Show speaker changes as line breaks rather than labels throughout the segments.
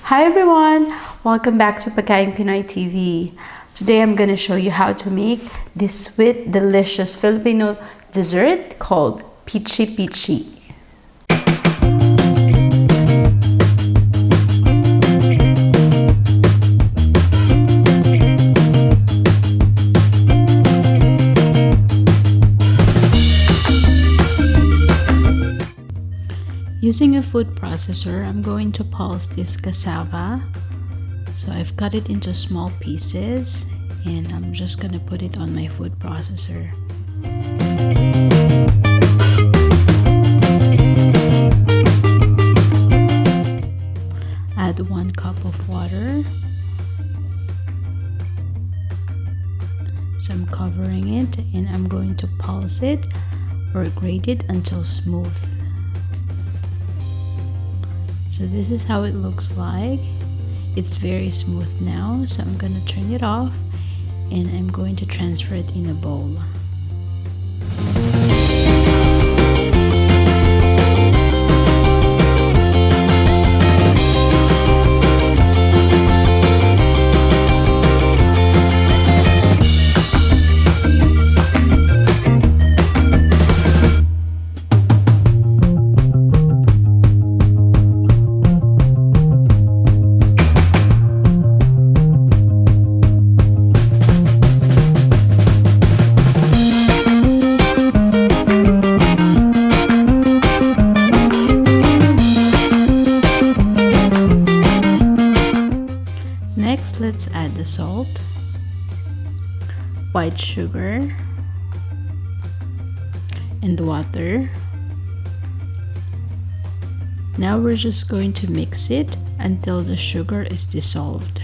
Hi everyone! Welcome back to Pagkain Pinoy TV. Today I'm going to show you how to make this sweet, delicious Filipino dessert called Pichi Pichi. Using a food processor, I'm going to pulse this cassava. So I've cut it into small pieces and I'm just going to put it on my food processor. Add 1 cup of water. So I'm covering it and I'm going to pulse it or grate it until smooth. So this is how it looks like. It's very smooth now, so I'm gonna turn it off and I'm going to transfer it in a bowl. Next, let's add the salt, white sugar, and water. Now we're just going to mix it until the sugar is dissolved.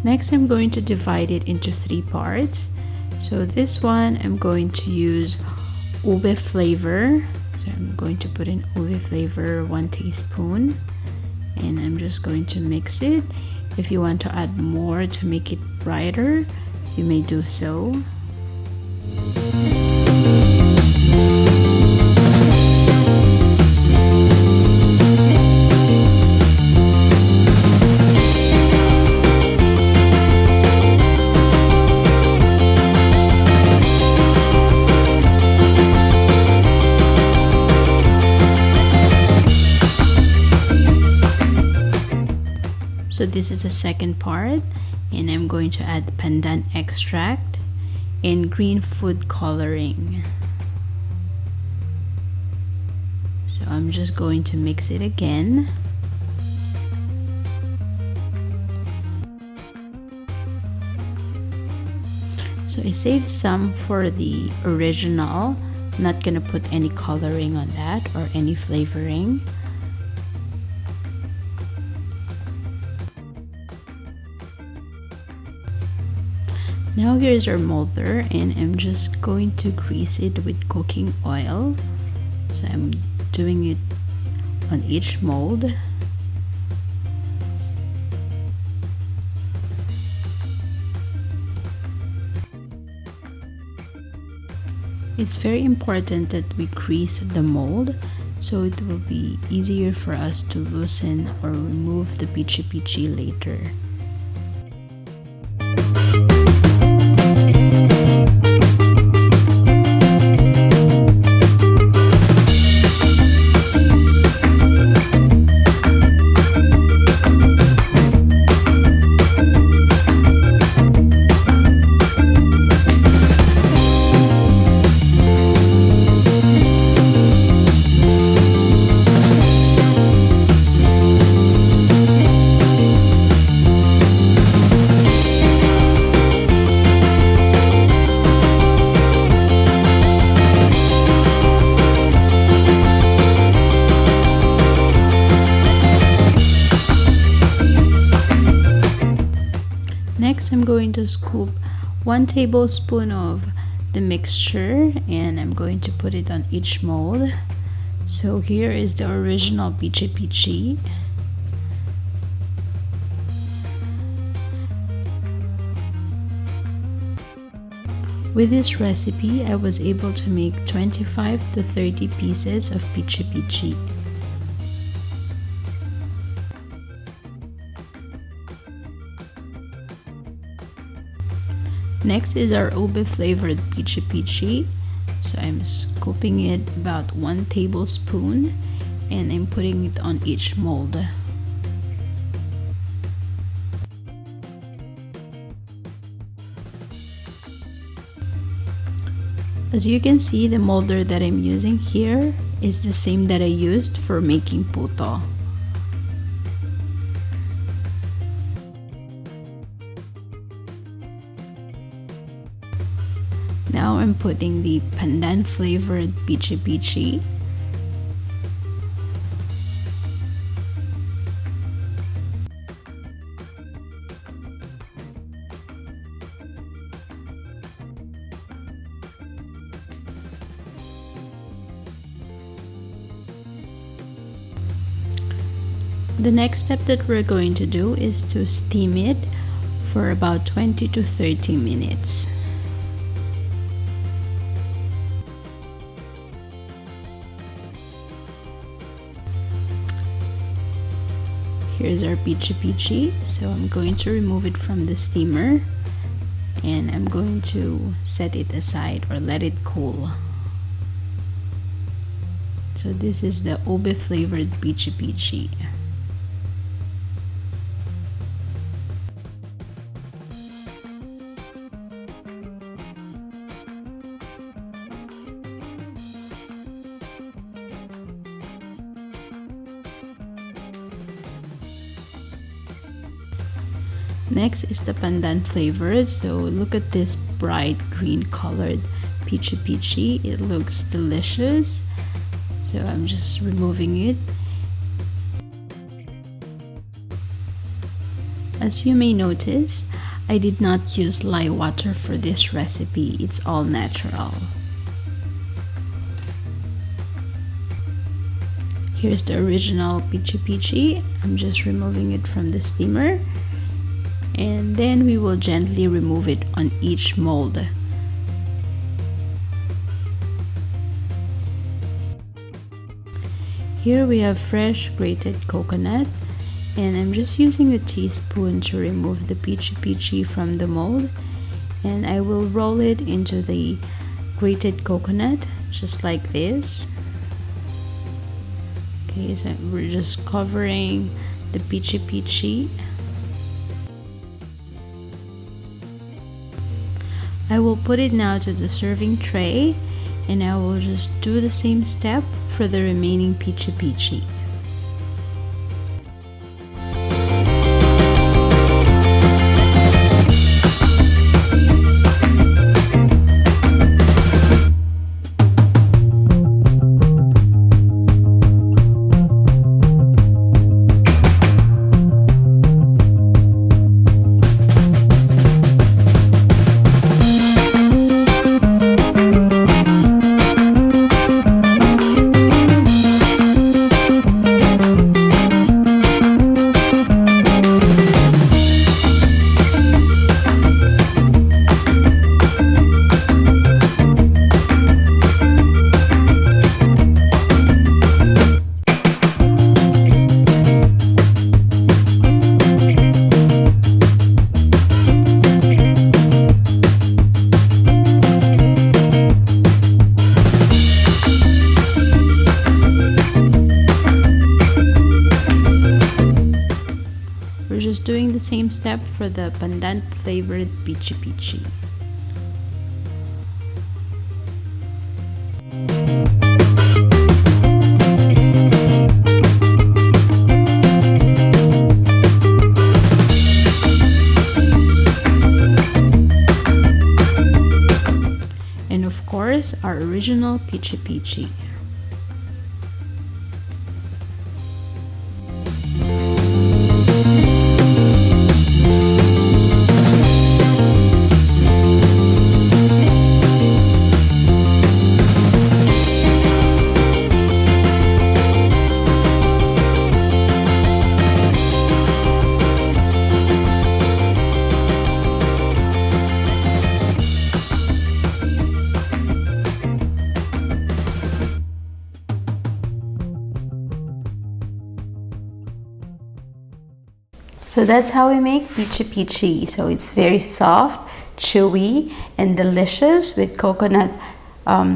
Next, I'm going to divide it into 3 parts. So this one, I'm going to use UBE flavor. So I'm going to put in UBE flavor 1 teaspoon. And I'm just going to mix it. If you want to add more to make it brighter, you may do so. So this is the second part, and I'm going to add Pandan extract and green food coloring. So I'm just going to mix it again. So I saved some for the original. I'm not gonna put any coloring on that or any flavoring. Now here's our molder, and I'm just going to grease it with cooking oil. So I'm doing it on each mold. It's very important that we grease the mold so it will be easier for us to loosen or remove the Pichi Pichi later. Next, I'm going to scoop 1 tablespoon of the mixture, and I'm going to put it on each mold. So here is the original Pichi Pichi. With this recipe, I was able to make 25 to 30 pieces of Pichi Pichi. Next is our ube flavored Pichi Pichi. So I'm scooping it about 1 tablespoon and I'm putting it on each mold. As you can see, the molder that I'm using here is the same that I used for making puto. Now I'm putting the pandan flavored Pichi Pichi. The next step that we're going to do is to steam it for about 20 to 30 minutes. Here's our Pichi Pichi. So I'm going to remove it from the steamer and I'm going to set it aside or let it cool. So this is the ube flavored Pichi Pichi. Next is the pandan flavored. So look at this bright green colored Pichi Pichi. It looks delicious. So I'm just removing it. As you may notice, I did not use lye water for this recipe. It's all natural. Here's the original Pichi Pichi. I'm just removing it from the steamer. And then we will gently remove it on each mold. Here we have fresh grated coconut, and I'm just using a teaspoon to remove the Pichi Pichi from the mold, and I will roll it into the grated coconut just like this. Okay, so we're just covering the Pichi Pichi. I will put it now to the serving tray and I will just do the same step for the remaining Pichi Pichi. Doing the same step for the pandan flavored Pichi Pichi. And of course, our original Pichi Pichi. So that's how we make Pichi Pichi. So it's very soft, chewy, and delicious with coconut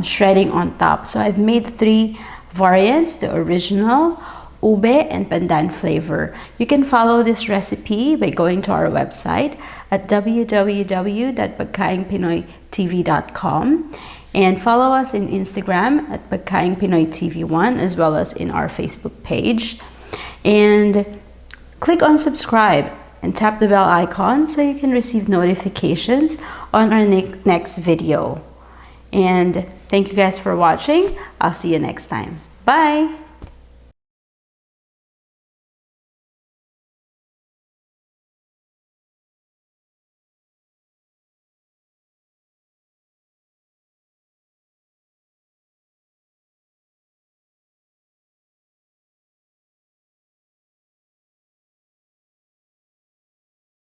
shredding on top. So I've made 3 variants, the original, ube, and pandan flavor. You can follow this recipe by going to our website at www.pagkaingpinoytv.com and follow us in Instagram at pagkaingpinoytv1 as well as in our Facebook page. And click on subscribe and tap the bell icon so you can receive notifications on our next video. And thank you guys for watching. I'll see you next time. Bye!